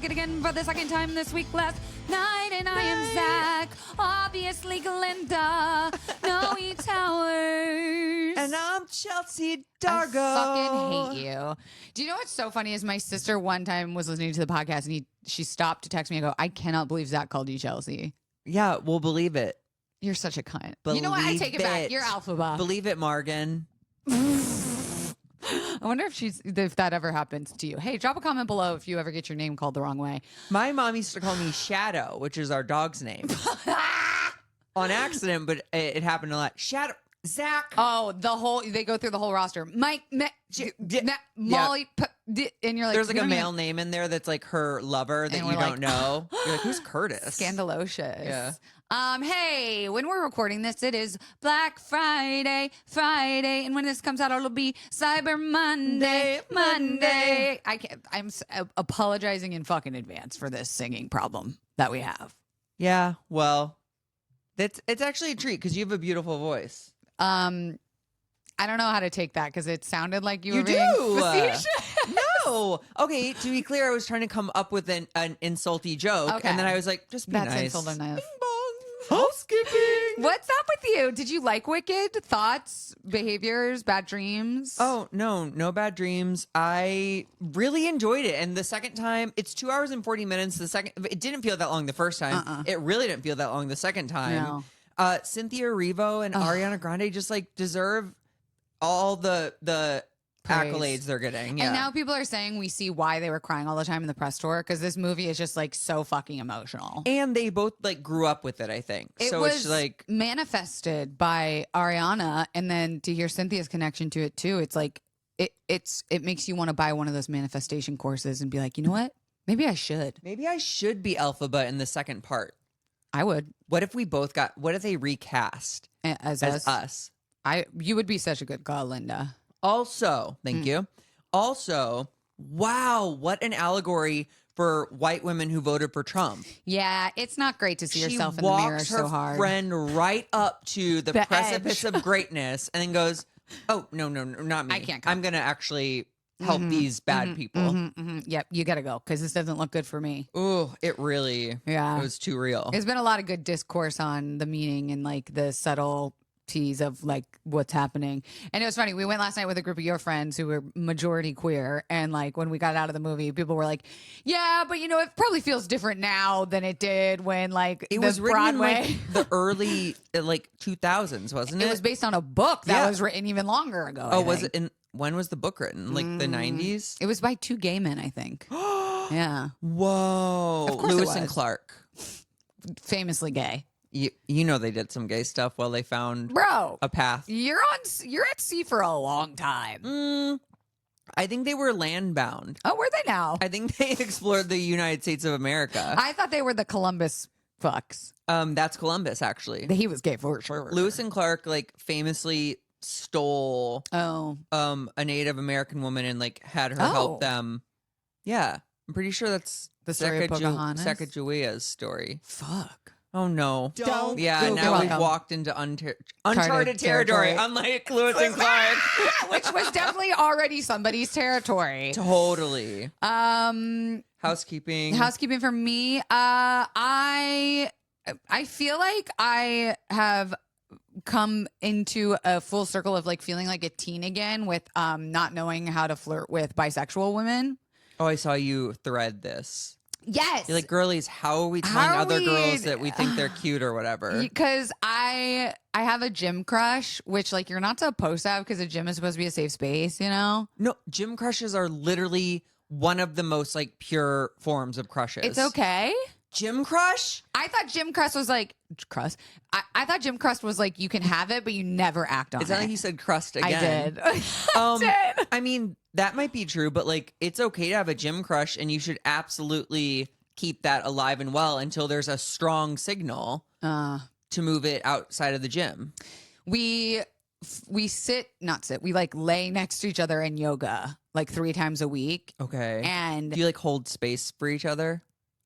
book it again for the second time this week last night. And I am Zach, obviously Glinda, Noe Towers. And I'm Chelsea Darragh. I fucking hate you. Do you know what's so funny is my sister one time was listening to the podcast and she stopped to text me and go, I cannot believe Zach called you Chelsea. Yeah, we'll believe it. You're such a cunt. Believe you know what? I take it back. You're alphabet. Believe it, Morgan. I wonder if that ever happens to you. Hey, drop a comment below if you ever get your name called the wrong way. My mom used to call me Shadow, which is our dog's name. On accident, but it happened a lot. Shadow. Zach. Oh, they go through the whole roster. Mike, Molly, and you're like, there's like a male name in there that's like her lover that you don't know. You're like, who's Curtis? Scandalocious. Yeah. Hey, when we're recording this, it is Black Friday, and when this comes out, it'll be Cyber Monday. I'm apologizing in fucking advance for this singing problem that we have. Yeah, well, it's actually a treat because you have a beautiful voice. I don't know how to take that because it sounded like you were being facetious. No. Okay, to be clear, I was trying to come up with an insulty joke, Okay. and then I was like, just be That's nice. insult enough. Bing bong. Housekeeping. What's up with you? Did you like Wicked? Thoughts, behaviors, bad dreams? Oh, no bad dreams. I really enjoyed it. And the second time, it's 2 hours and 40 minutes. It didn't feel that long the first time. It really didn't feel that long the second time. No. Cynthia Erivo and Ariana Grande just like deserve all the praise. accolades they're getting. Yeah. And now people are saying we see why they were crying all the time in the press tour because this movie is just like so fucking emotional. And they both like grew up with it, I think. It so was it's like manifested by Ariana, and then to hear Cynthia's connection to it too, it's like it makes you want to buy one of those manifestation courses and be like, you know what? Maybe I should. maybe I should be Elphaba in the second part. I would. What if they recast As us? You would be such a good girl, Linda. Also, thank you. Also, wow, what an allegory for white women who voted for Trump. Yeah, it's not great to see She yourself in the mirror walks so her hard. friend right up to the precipice edge. of greatness and then goes, oh, no, not me. I can't come. I'm going to actually help these bad people. Yep, you got to go because this doesn't look good for me. Ooh, it really Yeah. it was too real. There's been a lot of good discourse on the meaning and like the subtleties of like what's happening. And it was funny. We went last night with a group of your friends who were majority queer. And like when we got out of the movie, people were like, yeah, but you know, it probably feels different now than it did when like It the was written in Broadway. like the early like 2000s, wasn't it? It was based on a book that Yeah. was written even longer ago. Oh, I was think. it when was the book written? Like the 90s? It was by two gay men, I think. Yeah. Whoa. Of course it Lewis and was. Clark. Famously gay. You know they did some gay stuff while they found Bro, a path. you're at sea for a long time. I think they were land-bound. Oh, were they now? I think they explored the United States of America. I thought they were the Columbus fucks. That's Columbus, actually. He was gay for sure. Lewis and Clark like famously stole a Native American woman and like had her help them. Yeah, I'm pretty sure that's The story of Pocahontas? Sacagawea's story. Fuck. Oh no! Don't Yeah, Google now it. we've walked into uncharted territory, territory. unlike Lewis and Clark. Which was definitely already somebody's territory. Totally. Housekeeping. Housekeeping for me. I feel like I have come into a full circle of like feeling like a teen again with not knowing how to flirt with bisexual women. Oh, I saw you thread this. Yes. You're like, girlies, how are we telling How are other we- girls that we think they're cute or whatever? Because I have a gym crush, which like you're not supposed to have because a gym is supposed to be a safe space, you know? No, gym crushes are literally one of the most like pure forms of crushes. It's okay. Gym crush? I thought gym crush was like crust. I thought gym crush was like you can have it, but you never act on It's it. not like you said crust I again. did. I did. I mean, that might be true, but like it's okay to have a gym crush and you should absolutely keep that alive and well until there's a strong signal to move it outside of the gym. We we like lay next to each other in yoga like 3 times a week. Okay. And do you like hold space for each other?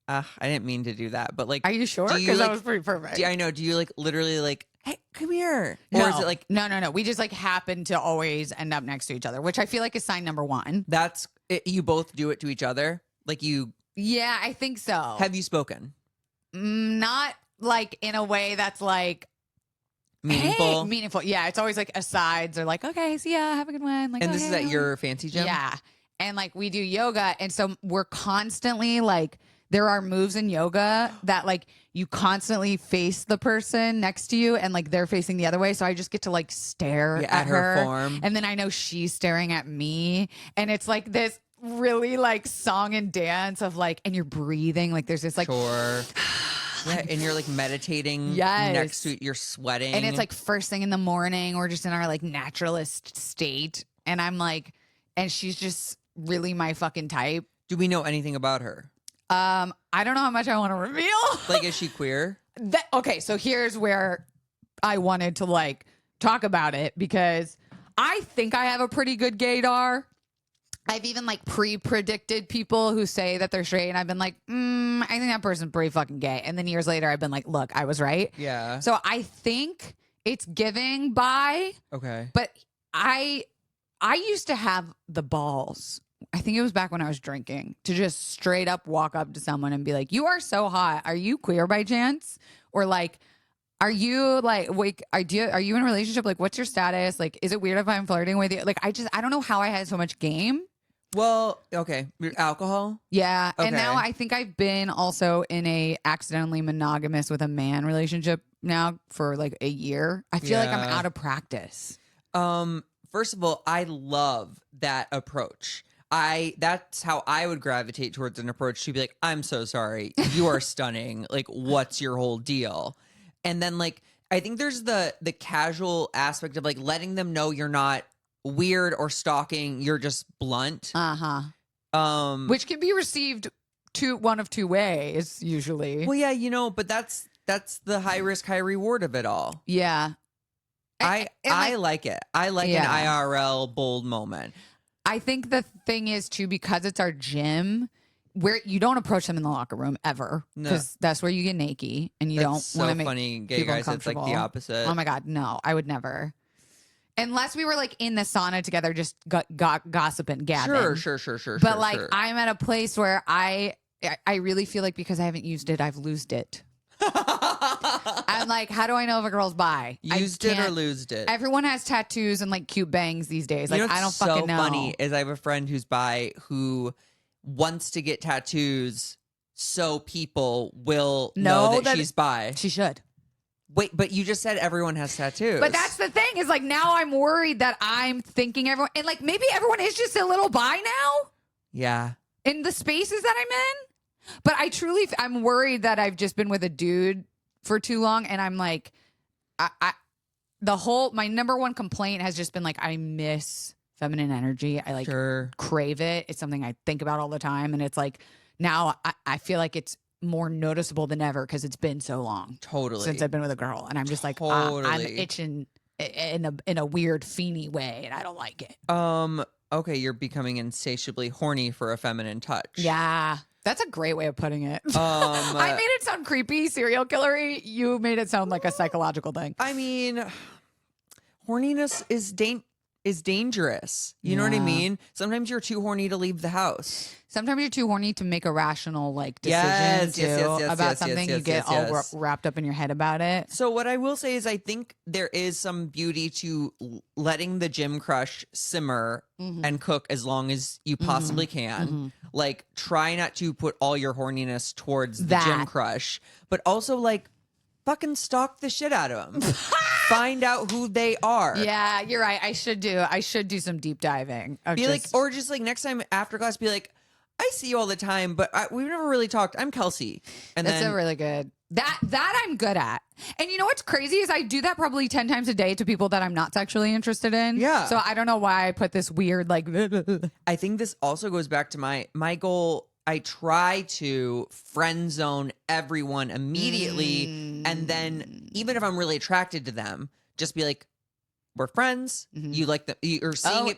I didn't mean to do that, but like, are you sure? do you, Because that like- was pretty perfect. I know. Do you like literally like, hey, come here? No. Or is it like, no. We just like happen to always end up next to each other, which I feel like is sign number 1. that's it, you both do it to each other? Like you Yeah, I think so. Have you spoken? Not like in a way that's like Meaningful? Hey, meaningful. Yeah, it's always like asides or like, okay, see ya, have a good one. Like, And this is okay, at your fancy gym? yeah. And like we do yoga. And so we're constantly like, there are moves in yoga that like you constantly face the person next to you and like they're facing the other way. So I just get to like stare at her her form. And then I know she's staring at me. And it's like this really like song and dance of like, and you're breathing. Like there's this like, Sure. Yeah, and you're like meditating next to it. You're sweating. And it's like first thing in the morning. We're just in our like naturalist state. And I'm like, and she's just really my fucking type. Do we know anything about her? I don't know how much I want to reveal. Like, is she queer? Okay, so here's where I wanted to like talk about it because I think I have a pretty good gaydar. I've even like pre-predicted people who say that they're straight, and I've been like, I think that person's pretty fucking gay. And then years later, I've been like, look, I was right. Yeah. So I think it's giving bi. Okay. But I used to have the balls. I think it was back when I was drinking to just straight up walk up to someone and be like, "You are so hot. Are you queer by chance?" Or like, "Are you like wait? Are you in a relationship? Like, what's your status? Like, is it weird if I'm flirting with you?" Like, I don't know how I had so much game. Well, okay. Alcohol? Yeah. Okay. And now I think I've been also in a accidentally monogamous with a man relationship now for like a year. I feel like I'm out of practice. First of all, I love that approach. That's how I would gravitate towards an approach to be like, I'm so sorry. You are stunning. Like, what's your whole deal? And then like, I think there's the casual aspect of like letting them know you're not weird or stalking, you're just blunt. Which can be received one of two ways usually. Well, yeah, but that's the high risk, high reward of it all. Yeah. I like it. I like an IRL bold moment. I think the thing is too, because it's our gym, where you don't approach them in the locker room ever, because that's where you get naked and you don't want to make funny. Gay people guys, it's like the opposite. Oh my god, no, I would never. Unless we were like in the sauna together, just gossiping, gabbing. Sure. But like, I'm at a place where I really feel like because I haven't used it, I've loosed it. I'm like, how do I know if a girl's bi? Used it or loosed it? Everyone has tattoos and like cute bangs these days. Like, I don't fucking know. So funny is I have a friend who's bi who wants to get tattoos so people will know that she's bi. She should. Wait, but you just said everyone has tattoos. But that's the thing is like now I'm worried that I'm thinking everyone, and like maybe everyone is just a little bi now. Yeah. In the spaces that I'm in. But I'm worried that I've just been with a dude for too long, and I'm like, my number one complaint has just been like, I miss feminine energy. I like crave it. It's something I think about all the time, and it's like now I feel like it's more noticeable than ever because it's been so long. Totally. Since I've been with a girl, and I'm just like, I'm itching in a weird feeny way, and I don't like it. Okay, you're becoming insatiably horny for a feminine touch. Yeah. That's a great way of putting it. I made it sound creepy, serial killery. You made it sound like a psychological thing. I mean, horniness is dangerous. You know what I mean? Sometimes you're too horny to leave the house. Sometimes you're too horny to make a rational like decision about something. You get all wrapped up in your head about it. So what I will say is I think there is some beauty to letting the gym crush simmer and cook as long as you possibly can. Like, try not to put all your horniness towards the gym crush, but also like fucking stalk the shit out of them. Find out who they are. Yeah, you're right. I should do some deep diving. Or just like next time after class, be like, I see you all the time, but we've never really talked. I'm Kelsey. And that's a really good. That I'm good at. And you know what's crazy is I do that probably 10 times a day to people that I'm not sexually interested in. Yeah. So I don't know why I put this weird like. I think this also goes back to my goal. I try to friend zone everyone immediately. And then even if I'm really attracted to them, just be like, we're friends. You like them. You're seeing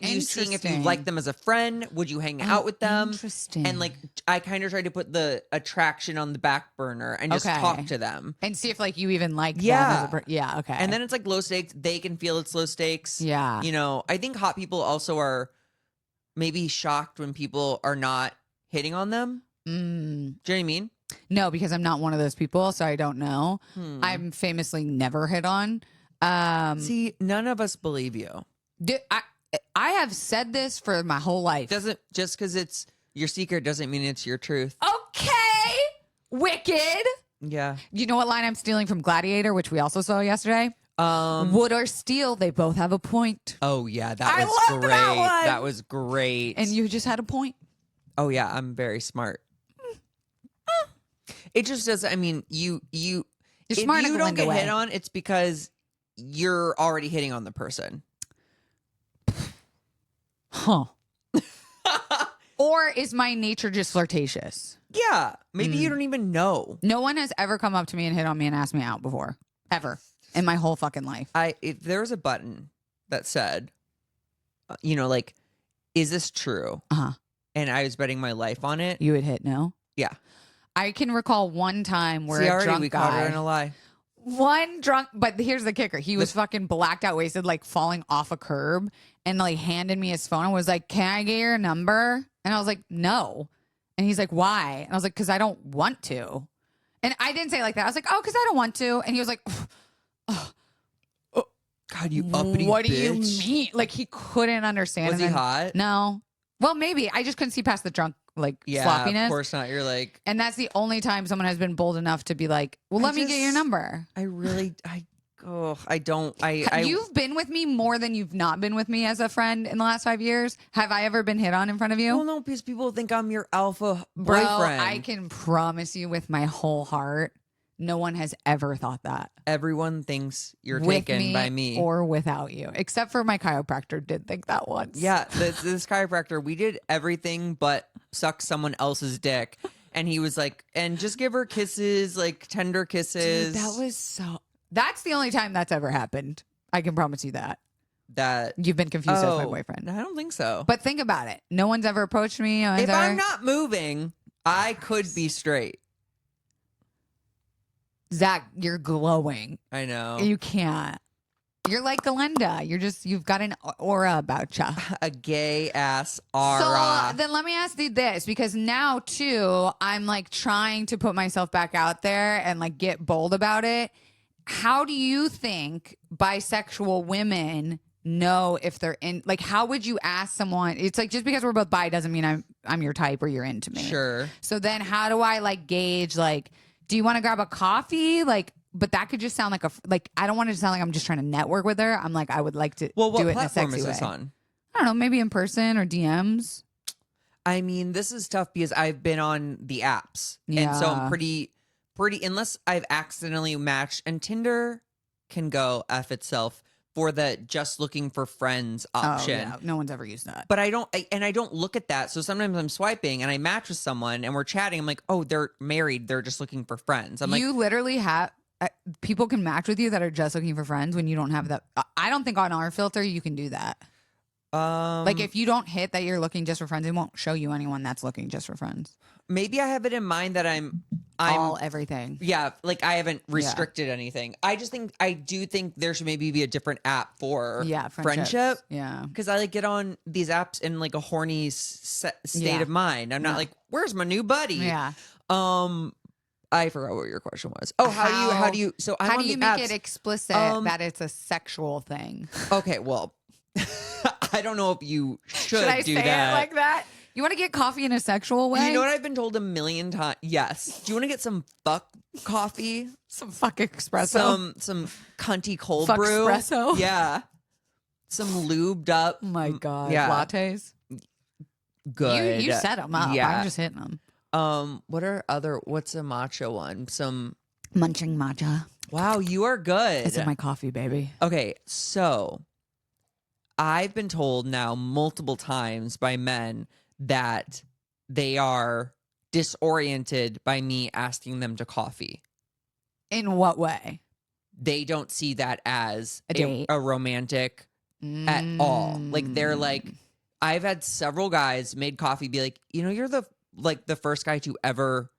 if you like them as a friend. Would you hang out with them? Interesting. And like, I kind of try to put the attraction on the back burner and just talk to them and see if like you even like them as a okay. And then it's like low stakes. They can feel it's low stakes. Yeah. You know, I think hot people also are maybe shocked when people are not hitting on them. Do you know what I mean? No, because I'm not one of those people, so I don't know. I'm famously never hit on. See, none of us believe you. I have said this for my whole life. Doesn't just because it's your secret doesn't mean it's your truth. Okay, wicked. Yeah. You know what line I'm stealing from Gladiator, which we also saw yesterday? Wood or steel, they both have a point. Oh yeah, I was loved great. that one. That was great. And you just had a point. Oh yeah, I'm very smart. It just does. I mean, you're if smart in you a don't Glinda get way. hit on, it's because you're already hitting on the person. Huh. Or is my nature just flirtatious? Yeah, maybe you don't even know. No one has ever come up to me and hit on me and asked me out before. Ever. In my whole fucking life. If there was a button that said, like, is this true? Uh-huh. And I was betting my life on it. You would hit no? Yeah. I can recall one time where See, a already drunk we caught her in guy, a lie. one drunk, but here's the kicker. He was fucking blacked out, wasted, like falling off a curb and like handed me his phone and was like, can I get your number? And I was like, no. And he's like, why? And I was like, because I don't want to. And I didn't say it like that. I was like, oh, because I don't want to. And he was like, God, you uppity what do you bitch. mean? Like he couldn't understand. Was And he then- hot? No. Well, maybe. I just couldn't see past the drunk Yeah, sloppiness. of course not. You're like, And that's the only time someone has been bold enough to be like, well, let me get your number. You've been with me more than you've not been with me as a friend in the last 5 years. Have I ever been hit on in front of you? well, no, because people think I'm your alpha Bro, boyfriend. I can promise you with my whole heart, no one has ever thought that. Everyone thinks you're With taken by me. or without you. Except for my chiropractor did think that once. Yeah, this chiropractor, we did everything but suck someone else's dick. And he was like, and just give her kisses, like tender kisses. Dude, that's the only time that's ever happened. I can promise you that. That You've been confused as my boyfriend. I don't think so. But think about it. No one's ever approached me. If I'm not moving, I could be straight. Zach, you're glowing. I know. You can't. You're like Glenda. You've got an aura about you. A gay ass aura. So then let me ask you this, because now too, I'm like trying to put myself back out there and like get bold about it. How do you think bisexual women know if they're in? Like, how would you ask someone? It's like just because we're both bi doesn't mean I'm your type or you're into me. Sure. So then, how do I like gauge? Like, do you want to grab a coffee? Like, but that could just sound like I don't want it to sound like I'm just trying to network with her. I'm like, I would like to Well, what do it in a platform sexy is this way. on? I don't know, maybe in person or DMs. I mean, this is tough because I've been on the apps. And so I'm Yeah. pretty, unless I've accidentally matched. And Tinder can go F itself for the just looking for friends option. Oh, yeah. No one's ever used that. But I don't look at that. So sometimes I'm swiping and I match with someone and we're chatting. I'm like, oh, they're married. They're just looking for friends. I'm You literally have people can match with you that are just looking for friends when you don't have that. I don't think on our filter you can do that. like, Like if you don't hit that you're looking just for friends, it won't show you anyone that's looking just for friends. maybe I have it in mind that I'm Everything. yeah, like I haven't restricted anything. I do think there should maybe be a different app for Friendships. friendship. Yeah. Because I like get on these apps in like a horny state Yeah. of mind. I'm not like, where's my new buddy? Yeah. I forgot what your question was. Oh, how do you? So I'm how on do you the make apps. it explicit that it's a sexual thing? Okay, well, I don't know if you should I do say that. it like that? You want to get coffee in a sexual way? You know what I've been told a million times? Yes. Do you want to get some fuck coffee? Some fuck espresso. Some cunty cold Fuck brew? espresso? Yeah. Some lubed up. Oh my God. Yeah. Lattes. Good. You set them up. Yeah. I'm just hitting them. What's a matcha one? Munching matcha. Wow, you are good. It's in my coffee, baby. Okay, so I've been told now multiple times by men that they are disoriented by me asking them to coffee. In what way? They don't see that as A date. a romantic at all. Like they're like, I've had several guys made coffee be like, you're the first guy to ever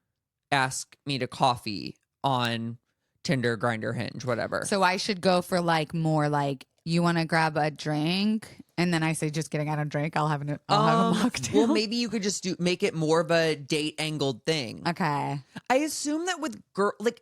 ask me to coffee on Tinder, Grindr, Hinge, whatever. So I should go for like more like, you want to grab a drink And then I say, just kidding, I don't drink. I'll have a mocktail. Well, maybe you could just make it more of a date angled thing. Okay. I assume that with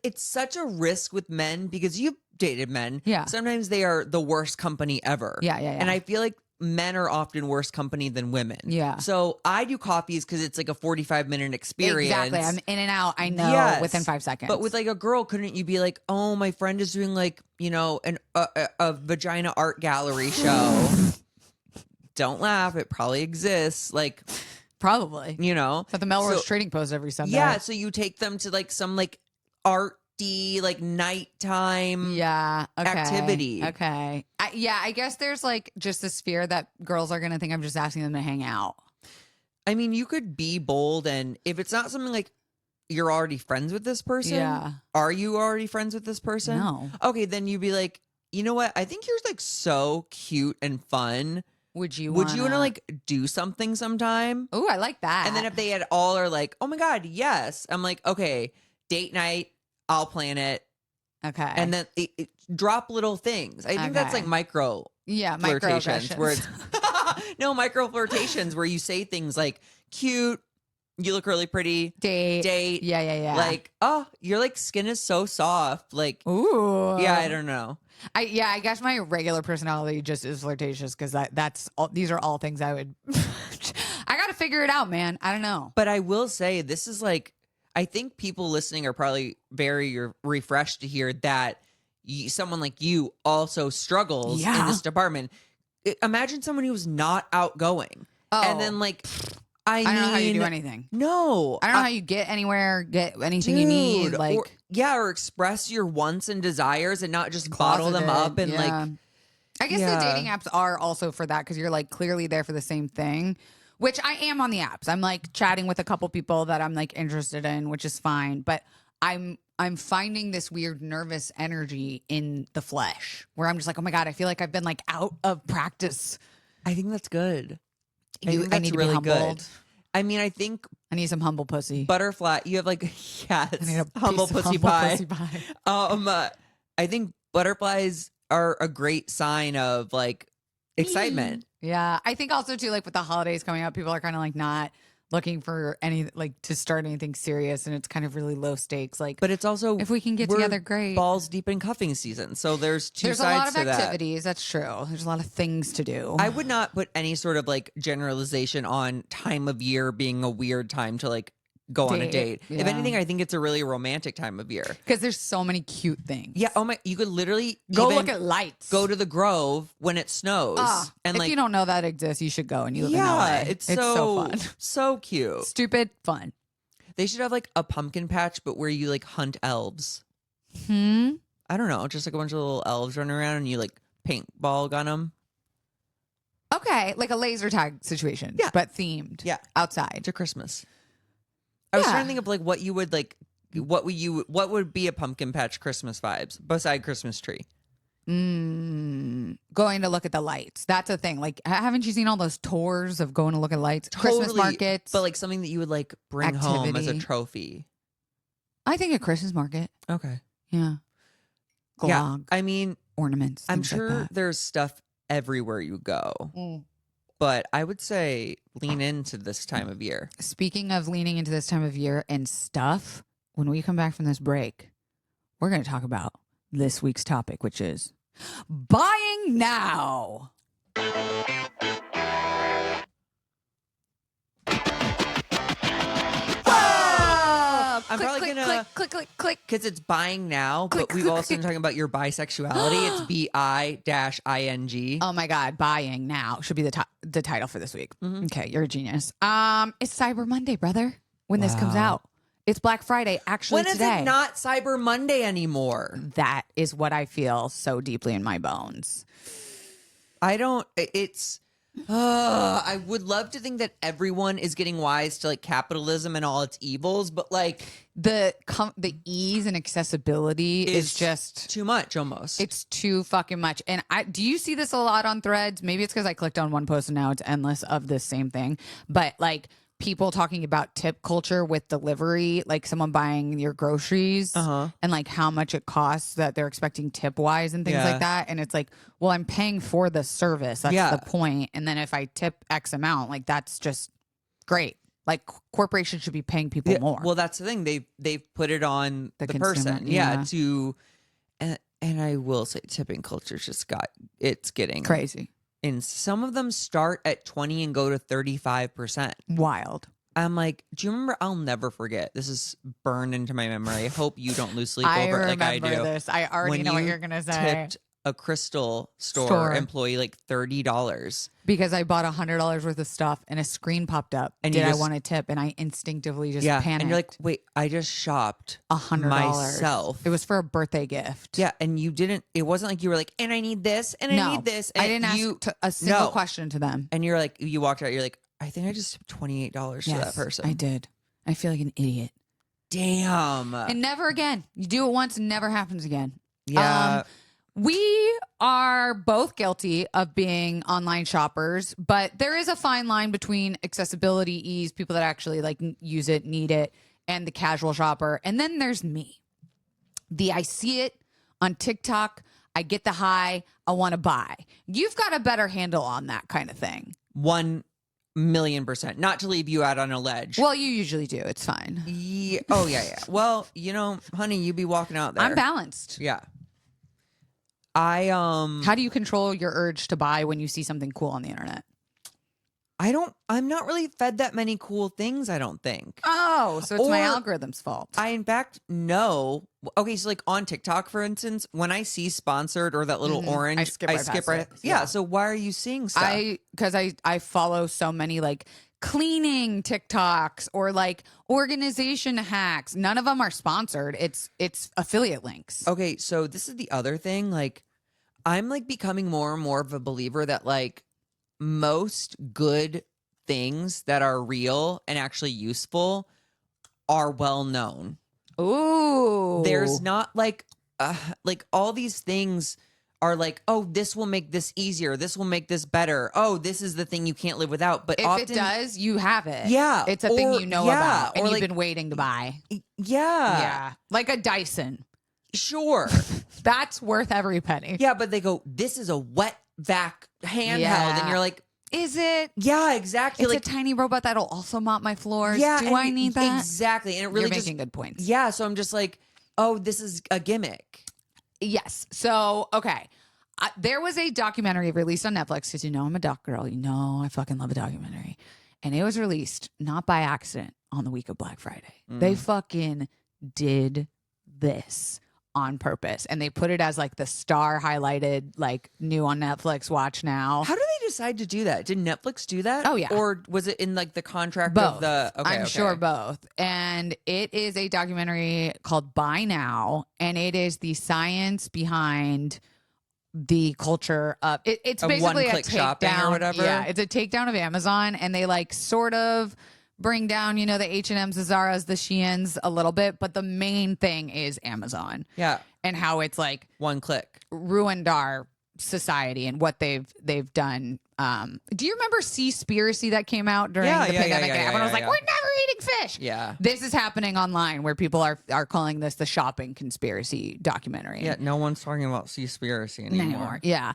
it's such a risk with men because you've dated men. Yeah. Sometimes they are the worst company ever. Yeah. And I feel like men are often worse company than women. Yeah. So I do coffees because it's like a 45-minute experience. Exactly. I'm in and out. I know within 5 seconds. But with like a girl, couldn't you be like, oh, my friend is doing like, a vagina art gallery show. Don't laugh. It probably exists. Like, probably. At the Melrose Trading Post every Sunday. Yeah. So you take them to like some like arty, like nighttime activity. Okay. I guess there's like just this fear that girls are going to think I'm just asking them to hang out. I mean, you could be bold, and if it's not something like you're already friends with this person, are you already friends with this person? No. Okay, then you'd be like, you know what? I think you're like so cute and fun. Would you want to like do something sometime? Oh, I like that. And then if they at all are like, oh my God, yes. I'm like, okay, date night. I'll plan it. Okay. And then drop little things. I think that's like micro flirtations microaggressions. where it's no micro flirtations where you say things like cute, you look really pretty, date. Yeah. Like, oh, your like skin is so soft. Like, ooh. Yeah, I don't know. I guess my regular personality just is flirtatious because that's all. These are all things I would. I got to figure it out, man. I don't know. But I will say this is like, I think people listening are probably very refreshed to hear that someone like you also struggles in this department. Imagine someone who's not outgoing. And then like, I don't know how you do anything. No. I don't know how you get anywhere, get anything you need. Like, or express your wants and desires and not just bottle them up and like. I guess the dating apps are also for that because you're like clearly there for the same thing, which I am on the apps. I'm like chatting with a couple people that I'm like interested in, which is fine. But I'm finding this weird nervous energy in the flesh where I'm just like, oh my God, I feel like I've been like out of practice. I think that's good. I need to really be humbled. Good. I mean, I think I need some humble pussy. Butterfly. You have like I need a humble pussy pie. pie. I think butterflies are a great sign of like excitement. Yeah, I think also too, like with the holidays coming up, people are kind of like not looking for any like to start anything serious, and it's kind of really low stakes. Like, but it's also if we can get together, great. Balls deep in cuffing season, so there's a lot of activities. That's true. There's a lot of things to do. I would not put any sort of like generalization on time of year being a weird time to like go on a date. Yeah. If anything, I think it's a really romantic time of year because there's so many cute things. Yeah. Oh my! You could literally go look at lights. Go to the Grove when it snows. And if you don't know that exists, you should go. And you live in LA. It's so fun, so cute, stupid fun. They should have like a pumpkin patch, but where you like hunt elves. I don't know, just like a bunch of little elves running around, and you like paintball gun them. Okay, like a laser tag situation. But themed. Yeah, outside to Christmas. I was trying to think of like what you would like. What would be a pumpkin patch Christmas vibes beside Christmas tree? Going to look at the lights. That's a thing. Like, haven't you seen all those tours of going to look at lights? Totally, Christmas markets, but like something that you would like bring home as a trophy. I think a Christmas market. Okay. Yeah. Glog. Yeah. I mean, ornaments. I'm sure there's stuff everywhere you go. But I would say lean into this time of year. Speaking of leaning into this time of year and stuff, when we come back from this break, we're going to talk about this week's topic, which is buying now. I'm probably gonna click because it's buying now, but we've also been talking about your bisexuality. It's BI-ING. Oh my God, buying now should be the title for this week. Okay, you're a genius. It's Cyber Monday, brother. When this comes out, it's Black Friday. Actually, when today. Is it not Cyber Monday anymore? That is what I feel so deeply in my bones. I would love to think that everyone is getting wise to like capitalism and all its evils, but like the ease and accessibility is just too much almost. It's too fucking much. And do you see this a lot on Threads? Maybe it's because I clicked on one post and now it's endless of this same thing. But like people talking about tip culture with delivery, like someone buying your groceries and like how much it costs that they're expecting tip wise and things like that. And it's like, well, I'm paying for the service. That's the point. And then if I tip X amount, like that's just great. Like corporations should be paying people more. Well, that's the thing. They've put it on the consumer, person. And I will say tipping culture it's getting crazy. And some of them start at 20 and go to 35%. Wild. I'm like, do you remember? I'll never forget. This is burned into my memory. I hope you don't lose sleep over it like I do. I remember this. I already know what you're going to say. Tipped a crystal store employee like $30 because I bought $100 worth of stuff and a screen popped up. And I want to tip? And I instinctively just panicked. And you're like, wait, I just shopped $100 myself. It was for a birthday gift. Yeah, and you didn't. It wasn't like you were like, and I need this, and I need this. And I didn't ask a single question to them. And you're like, you walked out. You're like, I think I just tipped $28 to that person. I did. I feel like an idiot. Damn. And never again. You do it once, and never happens again. Yeah. We are both guilty of being online shoppers, but there is a fine line between accessibility, ease, people that actually like use it, need it, and the casual shopper. And then there's me. I see it on TikTok. I get the high. I want to buy. You've got a better handle on that kind of thing. 1,000,000%. Not to leave you out on a ledge. Well, you usually do. It's fine. Yeah. Oh, yeah. Well, honey, you be walking out there. I'm balanced. Yeah. How do you control your urge to buy when you see something cool on the internet? I'm not really fed that many cool things, I don't think. Oh, so it's my algorithm's fault. I, in fact, know. Okay, so like on TikTok, for instance, when I see sponsored or that little orange, I skip right. Yeah, so why are you seeing stuff? Because I follow so many like cleaning TikToks or like organization hacks. None of them are sponsored. It's affiliate links. Okay, so this is the other thing. Like, I'm like becoming more and more of a believer that like most good things that are real and actually useful are well known. Ooh. There's not like all these things are like, oh, this will make this easier. This will make this better. Oh, this is the thing you can't live without. But if often, it does, you have it. Yeah. It's a thing you know about and or you've like, been waiting to buy. Yeah. Yeah. Like a Dyson. Sure. That's worth every penny. Yeah, but they go, this is a wet vac handheld. Yeah. And you're like, is it? Yeah, exactly. It's like a tiny robot that'll also mop my floors. Yeah, do I need that? Exactly. And it really You're making good points. Yeah, so I'm just like, oh, this is a gimmick. Yes. So, okay. There was a documentary released on Netflix because I'm a doc girl. I fucking love a documentary. And it was released not by accident on the week of Black Friday. They fucking did this on purpose. And they put it as like the star highlighted, like new on Netflix, watch now. How do they decide to do that? Did Netflix do that? Oh, yeah. Or was it in like the contract both. of the... Okay, I'm sure both. And it is a documentary called Buy Now. And it is the science behind the culture of... It's basically a takedown. Or whatever. Yeah, it's a takedown of Amazon. And they like sort of bring down, the H&M's, the Zara's, the Sheins a little bit. But the main thing is Amazon. Yeah. And how it's like... one click. Ruined our society and what they've done. Do you remember Seaspiracy that came out during the pandemic? And everyone was like, we're never eating fish. Yeah. This is happening online where people are calling this the shopping conspiracy documentary. Yeah, no one's talking about Seaspiracy anymore. Yeah.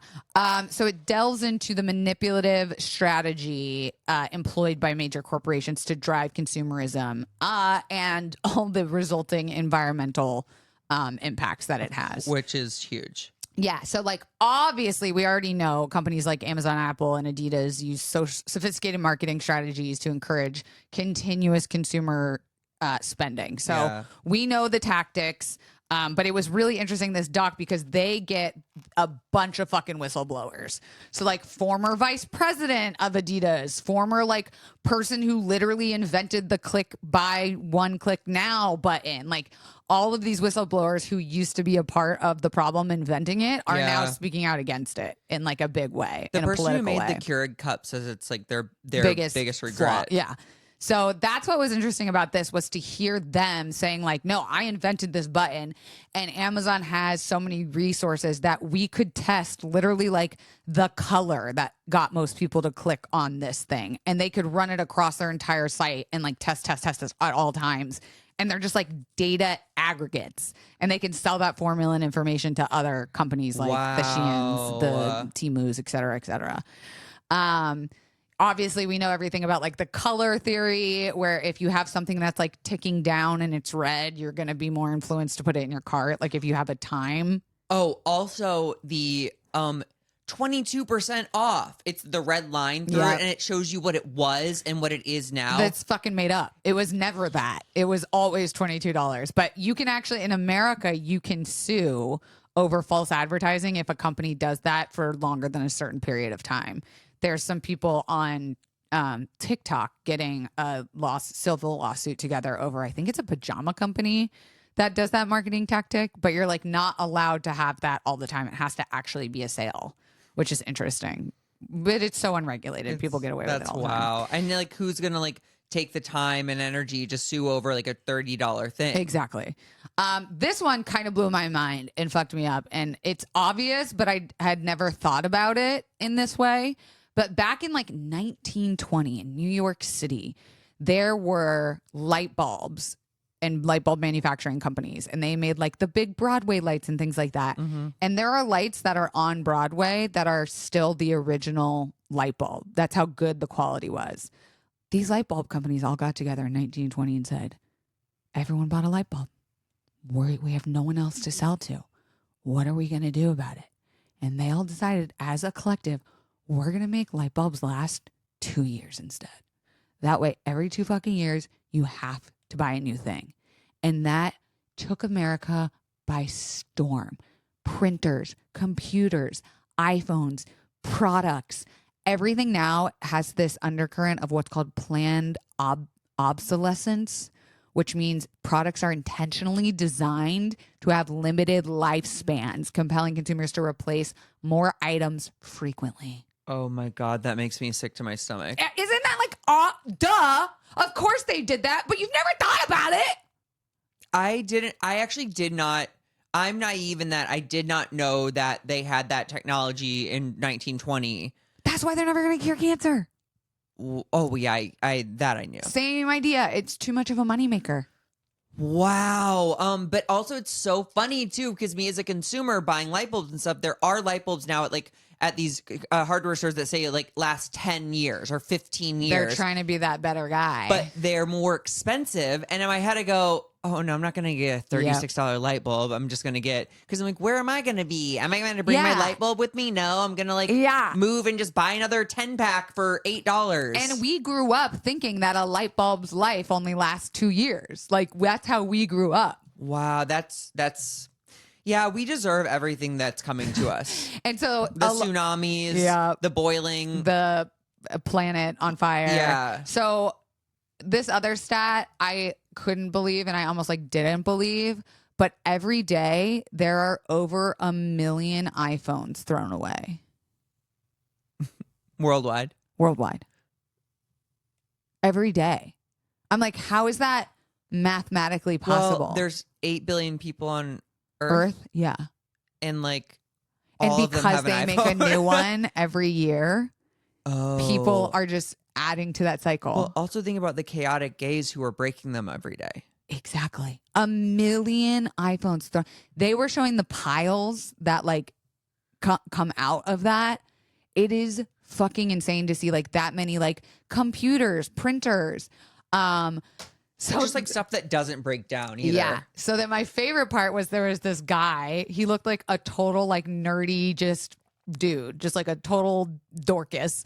So it delves into the manipulative strategy employed by major corporations to drive consumerism and all the resulting environmental impacts that it has. Which is huge. Yeah. So, like, obviously, we already know companies like Amazon, Apple, and Adidas use sophisticated marketing strategies to encourage continuous consumer spending. So we know the tactics. But it was really interesting, this doc, because they get a bunch of fucking whistleblowers. So like former vice president of Adidas, former like person who literally invented the click buy one click now button. Like all of these whistleblowers who used to be a part of the problem inventing it are now speaking out against it in like a big way. The in a person who political made way. the Keurig cup says it's like their biggest regret. flaw. Yeah. So that's what was interesting about this, was to hear them saying like, no, I invented this button, and Amazon has so many resources that we could test literally like the color that got most people to click on this thing. And they could run it across their entire site and like test this at all times. And they're just like data aggregates, and they can sell that formula and information to other companies like the Sheins, the Temus, et cetera, et cetera. Obviously, we know everything about like the color theory, where if you have something that's like ticking down and it's red, you're going to be more influenced to put it in your cart. Like if you have a time. Oh, also the 22% off. It's the red line through it, and it shows you what it was and what it is now. That's fucking made up. It was never that. It was always $22. But you can actually, in America, you can sue over false advertising if a company does that for longer than a certain period of time. There's some people on TikTok getting a civil lawsuit together over, I think it's a pajama company that does that marketing tactic, but you're like not allowed to have that all the time. It has to actually be a sale, which is interesting. But it's so unregulated. People get away with it all the time. Wow. And like, who's going to like take the time and energy to sue over like a $30 thing? Exactly. This one kind of blew my mind and fucked me up. And it's obvious, but I had never thought about it in this way. But back in like 1920 in New York City, there were light bulbs and light bulb manufacturing companies, and they made like the big Broadway lights and things like that. Mm-hmm. And there are lights that are on Broadway that are still the original light bulb. That's how good the quality was. These light bulb companies all got together in 1920 and said, everyone bought a light bulb. We have no one else to sell to. What are we going to do about it? And they all decided as a collective, we're going to make light bulbs last 2 years instead. That way, every 2 fucking years, you have to buy a new thing. And that took America by storm. Printers, computers, iPhones, products, everything now has this undercurrent of what's called planned obsolescence, which means products are intentionally designed to have limited lifespans, compelling consumers to replace more items frequently. Oh my God, that makes me sick to my stomach. Isn't that like, duh? Of course they did that, but you've never thought about it. I actually did not. I'm naive in that I did not know that they had that technology in 1920. That's why they're never going to cure cancer. Oh yeah, I knew. Same idea. It's too much of a moneymaker. Wow. But also it's so funny too, because me as a consumer buying light bulbs and stuff, there are light bulbs now at these hardware stores that say like last 10 years or 15 years. They're trying to be that better guy. But they're more expensive. And in my head I go, oh no, I'm not going to get a $36 light bulb. I'm just going to get, because I'm like, where am I going to be? Am I going to bring my light bulb with me? No, I'm going to move and just buy another 10 pack for $8. And we grew up thinking that a light bulb's life only lasts 2 years. Like that's how we grew up. Wow. That's yeah, we deserve everything that's coming to us. And so the tsunamis, the boiling, the planet on fire. Yeah. So this other stat I couldn't believe, and I almost like didn't believe, but every day there are over 1 million iPhones thrown away. Worldwide. Every day. I'm like, how is that mathematically possible? Well, there's 8 billion people on Earth, yeah. And like, and all because of them have they an make a iPhone. new one every year, people are just adding to that cycle. Well, also think about the chaotic gays who are breaking them every day. Exactly. 1 million iPhones. They were showing the piles that like come out of that. It is fucking insane to see like that many like computers, printers, so just like stuff that doesn't break down either. Yeah. So then my favorite part was there was this guy. He looked like a total like nerdy just dude, just like a total Dorcas.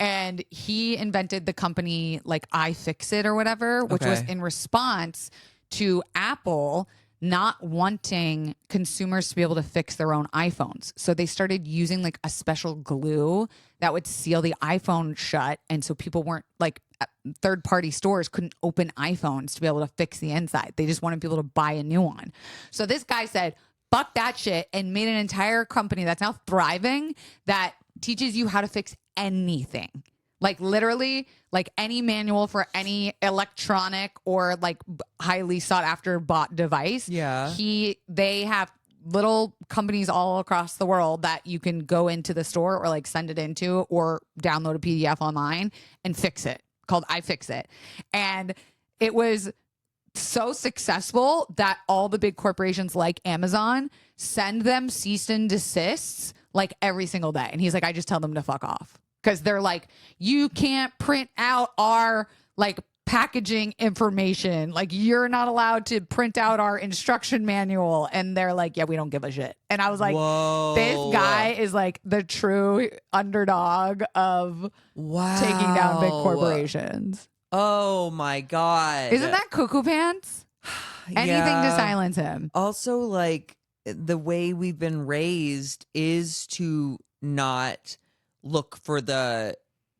And he invented the company like iFixit or whatever, which was in response to Apple not wanting consumers to be able to fix their own iPhones. So they started using like a special glue that would seal the iPhone shut. And so people weren't like third-party stores couldn't open iPhones to be able to fix the inside. They just wanted people to buy a new one. So this guy said, fuck that shit, and made an entire company that's now thriving that teaches you how to fix anything. Like literally, like any manual for any electronic or like highly sought after bought device. Yeah. They have little companies all across the world that you can go into the store or like send it into or download a PDF online and fix it, called iFixit. And it was so successful that all the big corporations like Amazon send them cease and desists like every single day. And he's like, I just tell them to fuck off. Because they're like, you can't print out our like packaging information. Like you're not allowed to print out our instruction manual. And they're like, yeah, we don't give a shit. And I was like, Whoa. this guy is like the true underdog of taking down big corporations. Oh my God. Isn't that cuckoo pants? Anything to silence him. Also, like the way we've been raised is to not look for the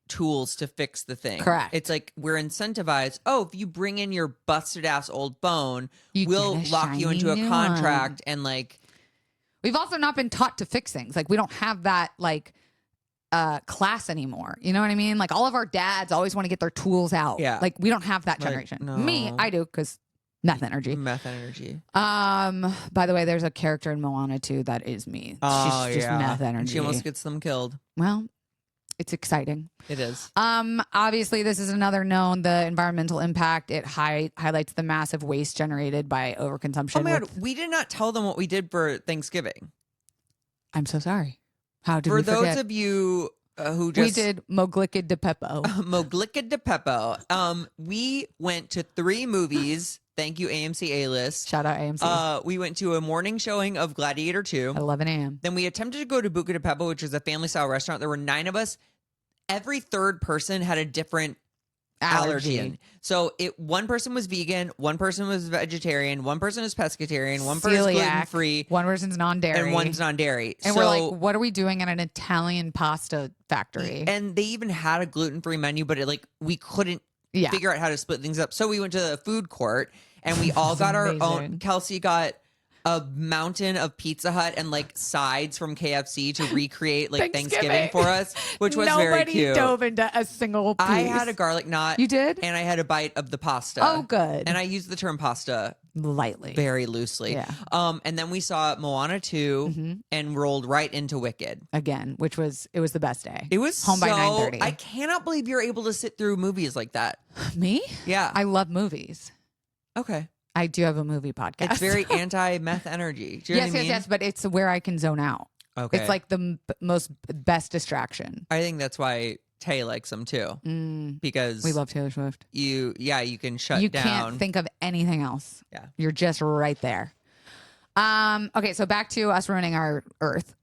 tools to fix the thing. Correct. It's like we're incentivized. Oh, if you bring in your busted ass old phone, we'll get a lock you into a shiny new contract. one. And like, we've also not been taught to fix things. Like we don't have that like class anymore. You know what I mean? Like all of our dads always want to get their tools out. Yeah. Like we don't have that Like, generation. no. Me, I do because meth energy. Meth energy. By the way, there's a character in Moana too that is me. She's just meth energy. And she almost gets them killed. Well, it's exciting. It is. Obviously, this is another known, the environmental impact. It highlights the massive waste generated by overconsumption. Oh my God, we did not tell them what we did for Thanksgiving. I'm so sorry. How did for we those forget? of you who just... We did Moglica de Peppo. Moglica de Peppo. We went to 3 movies. Thank you, AMC A-List. Shout out AMC. We went to a morning showing of Gladiator 2. At 11 a.m. Then we attempted to go to Buca de Beppo, which is a family-style restaurant. There were 9 of us. Every third person had a different allergen. So one person was vegan, one person was vegetarian, one person was pescatarian, one person was gluten-free. One person's non-dairy. And one's non-dairy. And we're like, what are we doing at an Italian pasta factory? And they even had a gluten-free menu, but we couldn't figure out how to split things up. So we went to the food court and we all got our own. Kelsey got a mountain of Pizza Hut and like sides from KFC to recreate like Thanksgiving for us, which was very cute. Nobody dove into a single piece. I had a garlic knot. You did? And I had a bite of the pasta. Oh, good. And I used the term pasta lightly, very loosely. Yeah. And then we saw Moana 2 and rolled right into Wicked again, which was the best day. It was home by 9:30. I cannot believe you're able to sit through movies like that. Me? Yeah. I love movies. Okay. I do have a movie podcast. It's very anti-meth energy. Do you know what I mean? Yes, but it's where I can zone out. Okay. It's like the most best distraction. I think that's why Tay likes them too. Because we love Taylor Swift. You can shut down. You can't think of anything else. Yeah. You're just right there. Okay, so back to us ruining our earth.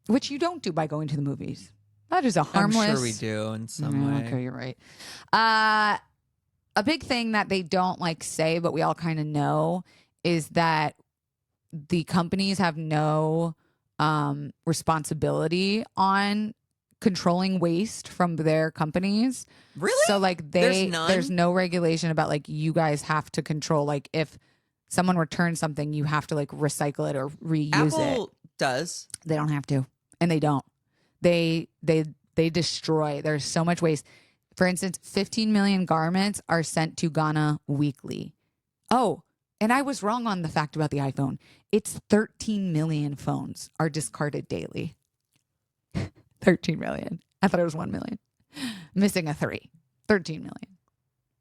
Which you don't do by going to the movies. That is a harmless. I'm sure we do in some way. Okay, you're right. A big thing that they don't like say, but we all kind of know, is that the companies have no responsibility on controlling waste from their companies. Really? So like there's no regulation about like you guys have to control, like if someone returns something, you have to like recycle it or reuse Apple it. Does. They don't have to, and they don't. They destroy. There's so much waste. For instance, 15 million garments are sent to Ghana weekly. Oh, and I was wrong on the fact about the iPhone. It's 13 million phones are discarded daily. 13 million. I thought it was 1 million. Missing a 3. 13 million.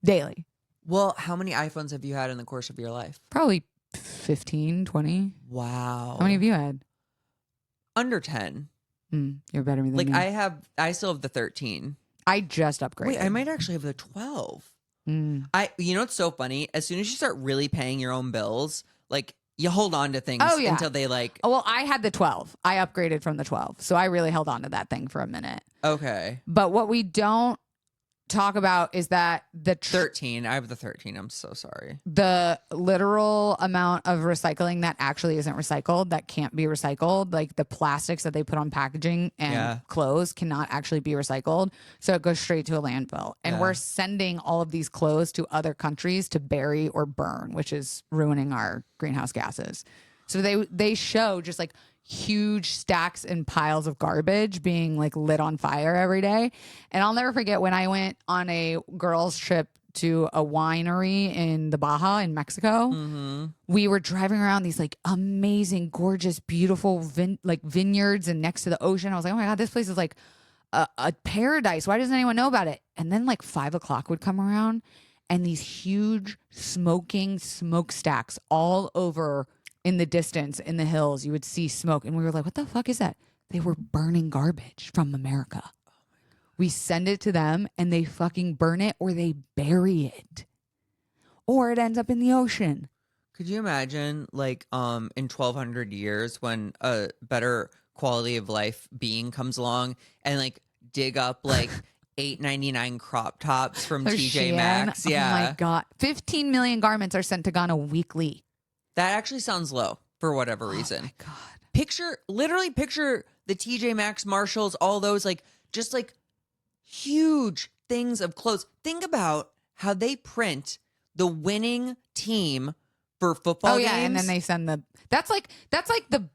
Daily. Well, how many iPhones have you had in the course of your life? Probably 15, 20. Wow. How many have you had? Under 10. You're better than me. I still have the 13. I just upgraded. Wait, I might actually have the 12. You know what's so funny? As soon as you start really paying your own bills, like you hold on to things until they like. Oh, well, I had the 12. I upgraded from the 12. So I really held on to that thing for a minute. Okay. But what we don't talk about is that the 13. I have the 13. I'm so sorry. The literal amount of recycling that actually isn't recycled, that can't be recycled, like the plastics that they put on packaging and clothes cannot actually be recycled. So it goes straight to a landfill. And we're sending all of these clothes to other countries to bury or burn, which is ruining our greenhouse gases. So they show just like huge stacks and piles of garbage being like lit on fire every day. And I'll never forget when I went on a girls trip to a winery in the Baja in Mexico. Mm-hmm. We were driving around these like amazing, gorgeous, beautiful vineyards and next to the ocean. I was like, oh my God, this place is like a paradise. Why doesn't anyone know about it? And then like 5 o'clock would come around and these huge smoking smokestacks all over in the distance in the hills. You would see smoke. And we were like, what the fuck is that? They were burning garbage from America. We send it to them and they fucking burn it or they bury it. Or it ends up in the ocean. Could you imagine, like, in 1,200 years when a better quality of life being comes along and, like, dig up, like, $8.99 crop tops from TJ Shein. Maxx? Yeah. Oh, my God. 15 million garments are sent to Ghana weekly. That actually sounds low for whatever reason. Oh, my God. Literally picture the TJ Maxx, Marshalls, all those, like, just, like, huge things of clothes. Think about how they print the winning team for football games. And then they send that's like the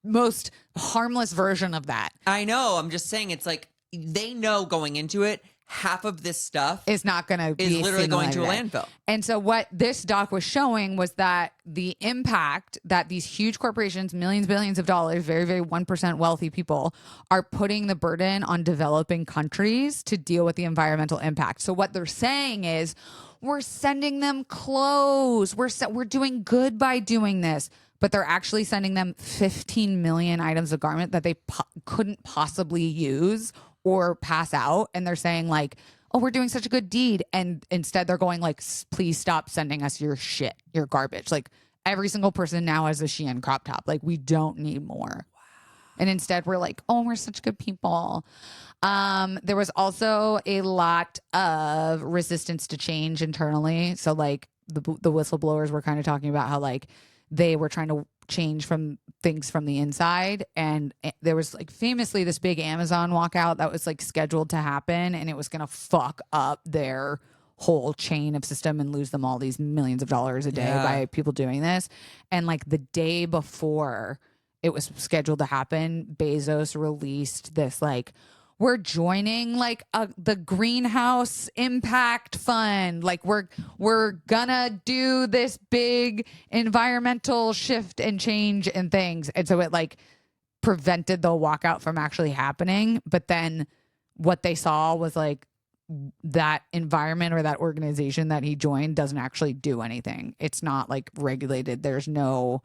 most harmless version of that. I know. I'm just saying, it's like they know going into it, half of this stuff is not going to is be literally going to a simulated. landfill. And so what this doc was showing was that the impact that these huge corporations, millions, billions of dollars, very, very 1% wealthy people are putting the burden on developing countries to deal with the environmental impact. So what they're saying is we're sending them clothes. We're doing good by doing this. But they're actually sending them 15 million items of garment that they couldn't possibly use or pass out. And they're saying like, oh, we're doing such a good deed. And instead they're going like, please stop sending us your shit, your garbage. Like every single person now has a Shein crop top. Like we don't need more. Wow. And instead we're like, oh, we're such good people. There was also a lot of resistance to change internally. So like the whistleblowers were kind of talking about how like they were trying to change from things from the inside. And there was like famously this big Amazon walkout that was like scheduled to happen. And it was going to fuck up their whole chain of system and lose them all these millions of dollars a day by people doing this. And like the day before it was scheduled to happen, Bezos released this like, we're joining like the greenhouse impact fund. Like we're gonna do this big environmental shift and change and things. And so it like prevented the walkout from actually happening. But then what they saw was like that environment or that organization that he joined doesn't actually do anything. It's not like regulated. There's no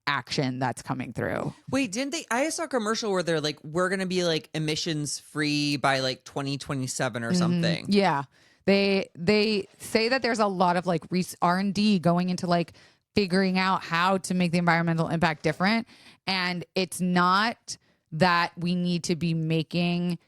action that's coming through. Wait, didn't they? I saw a commercial where they're like, we're going to be like emissions free by like 2027 or something. Yeah. They say that there's a lot of like R&D going into like figuring out how to make the environmental impact different. And it's not that we need to be making,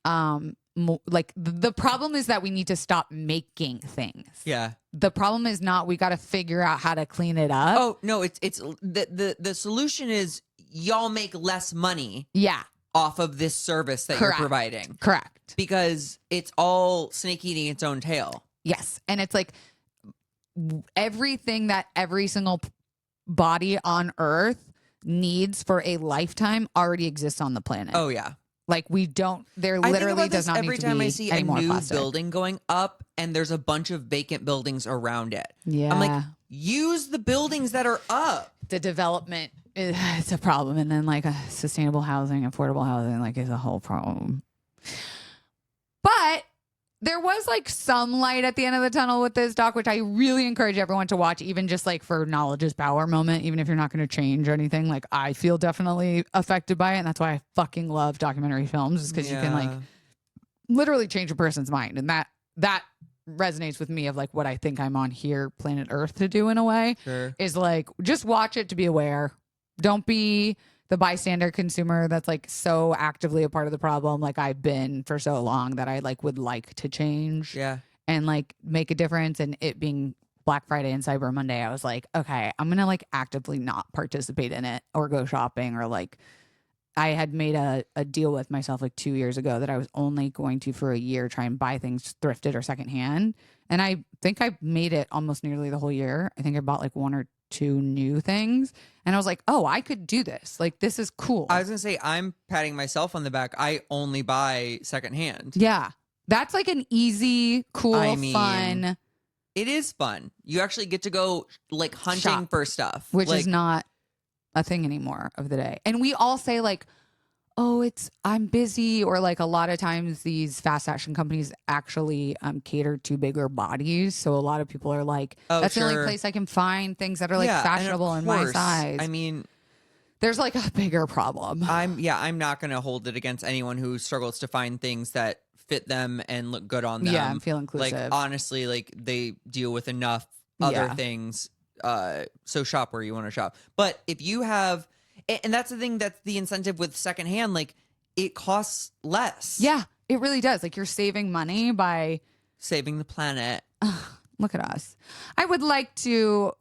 like the problem is that we need to stop making things. Yeah. The problem is not we got to figure out how to clean it up. Oh no, it's the solution is y'all make less money. Yeah. Off of this service that Correct. you're providing. Correct. Because it's all snake eating its own tail. Yes. And it's like everything that every single body on Earth needs for a lifetime already exists on the planet. Oh yeah. Like we don't, there I literally think about does this not every need to time be I see a any more new plastic. building going up and there's a bunch of vacant buildings around it. Yeah. I'm like, use the buildings that are up. The development, it's a problem. And then like sustainable housing, affordable housing, like is a whole problem. But there was like some light at the end of the tunnel with this doc, which I really encourage everyone to watch, even just like for knowledge is power moment, even if you're not going to change anything. Like I feel definitely affected by it. And that's why I fucking love documentary films, is because you can like literally change a person's mind. And that resonates with me of like what I think I'm on here, planet Earth, to do in a way. Sure. Is like, just watch it to be aware. Don't be the bystander consumer that's like so actively a part of the problem, like I've been for so long, that I like would like to change and like make a difference. And it being Black Friday and Cyber Monday, I was like, okay, I'm gonna like actively not participate in it or go shopping, or like I had made a deal with myself like 2 years ago that I was only going to for a year try and buy things thrifted or secondhand. And I think I made it almost nearly the whole year. I think I bought like one or to new things. And I was like, oh, I could do this. Like, this is cool. I was gonna say, I'm patting myself on the back. I only buy secondhand. Yeah. That's like an easy, cool, fun. It is fun. You actually get to go like hunting Shop, for stuff. which like, is not a thing anymore of the day. And we all say like, oh, I'm busy, or like a lot of times these fast fashion companies actually cater to bigger bodies. So a lot of people are like, that's the only place I can find things that are like fashionable in my size. I mean, there's like a bigger problem. I'm not going to hold it against anyone who struggles to find things that fit them and look good on them. Yeah, and feel inclusive. Like, honestly, like they deal with enough other things. So shop where you want to shop. But if you have, and that's the thing, that's the incentive with secondhand, like it costs less. Yeah, it really does. Like, you're saving money by saving the planet. Look at us. I would like to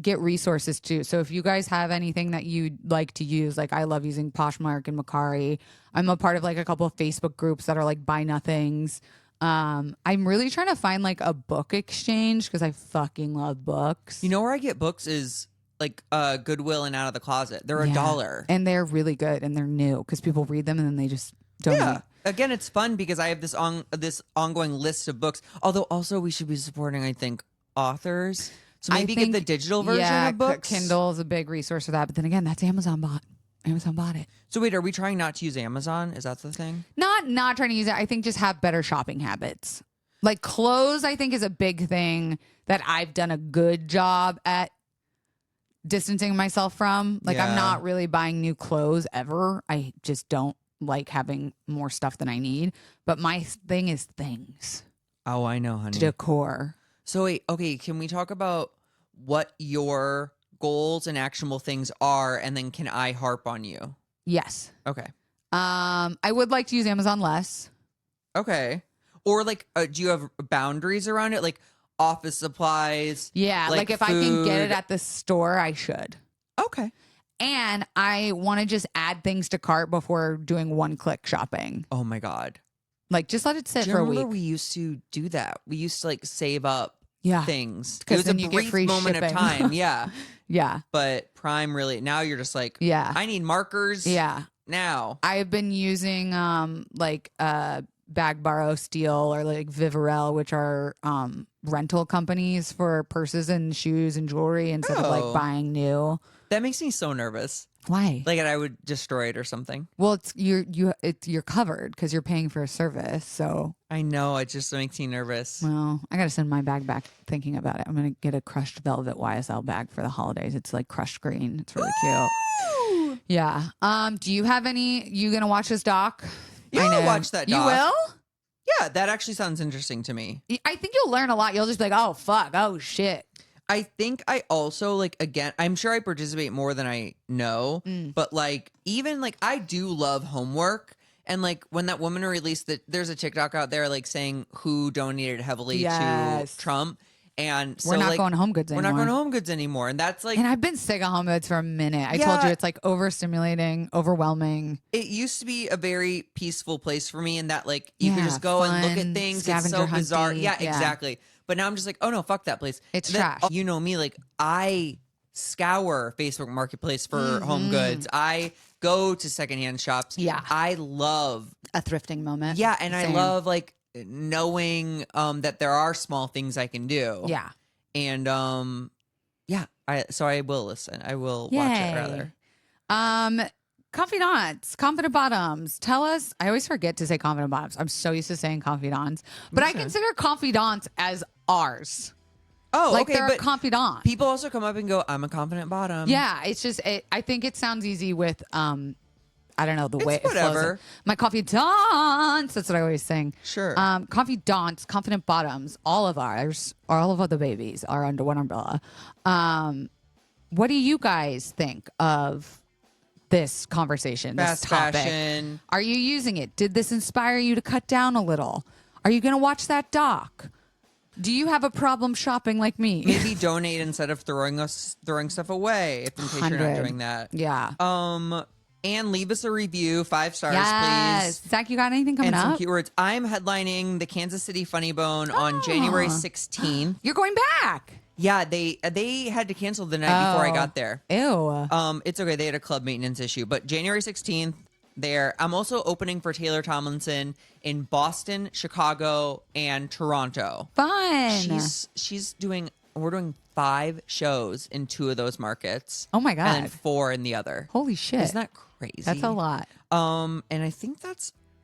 get resources too. So if you guys have anything that you'd like to use, like I love using Poshmark and Macari. I'm a part of like a couple of Facebook groups that are like buy nothings. I'm really trying to find like a book exchange because I fucking love books. You know where I get books is like Goodwill and Out of the Closet. They're $1. And they're really good and they're new because people read them and then they just donate. Yeah. Again, it's fun because I have this ongoing list of books. Although also we should be supporting, I think, authors. So maybe get the digital version of books. Kindle is a big resource for that. But then again, that's Amazon bought. Amazon bought it. So wait, are we trying not to use Amazon? Is that the thing? Not trying to use it. I think just have better shopping habits. Like clothes, I think is a big thing that I've done a good job at distancing myself from. Like I'm not really buying new clothes ever. I just don't like having more stuff than I need. But my thing is things. Oh, I know, honey. Decor. So wait, okay, can we talk about what your goals and actionable things are, and then can I harp on you? Yes. Okay. I would like to use Amazon less. Okay. Or like, do you have boundaries around it? Like office supplies? Yeah, like if food. I can get it at the store, I should. Okay. And I want to just add things to cart before doing one-click shopping. Oh my God. Like just let it sit Do you for a remember week. we used to do that? We used to like save up things. Because then it was you a get brief free moment shipping. of time. Yeah. Yeah. But Prime really, now you're just like, I need markers. Yeah. Now. I've been using like Bag Borrow Steal or like Vivarel, which are rental companies for purses and shoes and jewelry instead of like buying new. That makes me so nervous. Why? Like I would destroy it or something. Well, you're covered because you're paying for a service. So I know, it just makes me nervous. well, I gotta send my bag back thinking about it. I'm gonna get a crushed velvet YSL bag for the holidays. It's like crushed green. It's really cute. Yeah. Do you have any? You gonna watch this doc? Yeah, I'll watch that doc. You will? Yeah, that actually sounds interesting to me. I think you'll learn a lot. You'll just be like, oh fuck, oh shit. I think I also like, again, I'm sure I participate more than I know, but like even like I do love homework. And like when that woman released that, there's a TikTok out there like saying who donated heavily to Trump. And so we're not like, going home goods anymore. We're not going home goods anymore. And that's like, and I've been sick of home goods for a minute. I told you it's like overstimulating, overwhelming. It used to be a very peaceful place for me, and that like you could just go and look at things. It's so bizarre. Yeah, exactly. But now I'm just like, oh no, fuck that place. It's trash. You know me, like I scour Facebook Marketplace for home goods. I go to secondhand shops. Yeah. I love a thrifting moment. Yeah, and I love like knowing that there are small things I can do. Yeah. And so I will listen. I will watch it rather. Confidant bottoms. Tell us. I always forget to say confidant bottoms. I'm so used to saying confidants, but I consider confidants as ours. Oh, like okay, they're but a confidant. People also come up and go, I'm a confident bottom. Yeah, it's just, I think it sounds easy with, I don't know, the way it whatever. flows. My confidants. That's what I always sing. Sure. Confidants, confident bottoms, all of ours, all of the babies are under one umbrella. What do you guys think of this conversation, Fast this topic? fashion. Are you using it? Did this inspire you to cut down a little? Are you going to watch that doc? Do you have a problem shopping like me? Maybe donate instead of throwing stuff away, if in case you're not doing that. Yeah. And leave us a review, 5 stars, yes. please. Zach, you got anything coming and up? some keywords. I'm headlining the Kansas City Funny Bone on January 16th. You're going back. Yeah, they had to cancel the night before I got there. Ew. It's okay. They had a club maintenance issue, but January 16th there. I'm also opening for Taylor Tomlinson in Boston, Chicago, and Toronto. Fun. She's doing. We're doing 5 shows in 2 of those markets. Oh my God. And then 4 in the other. Holy shit. Isn't that crazy? That's a lot. And I think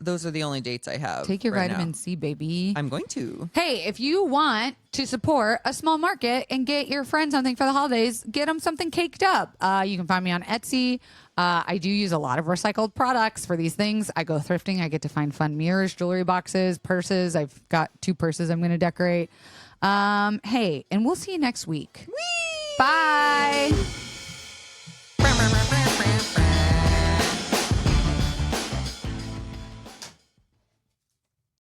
those are the only dates I have. Take your right vitamin now. C, baby. I'm going to. Hey, if you want to support a small market and get your friend something for the holidays, get them something caked up. You can find me on Etsy. I do use a lot of recycled products for these things. I go thrifting. I get to find fun mirrors, jewelry boxes, purses. I've got 2 purses I'm going to decorate. Hey, and we'll see you next week. Whee! Bye.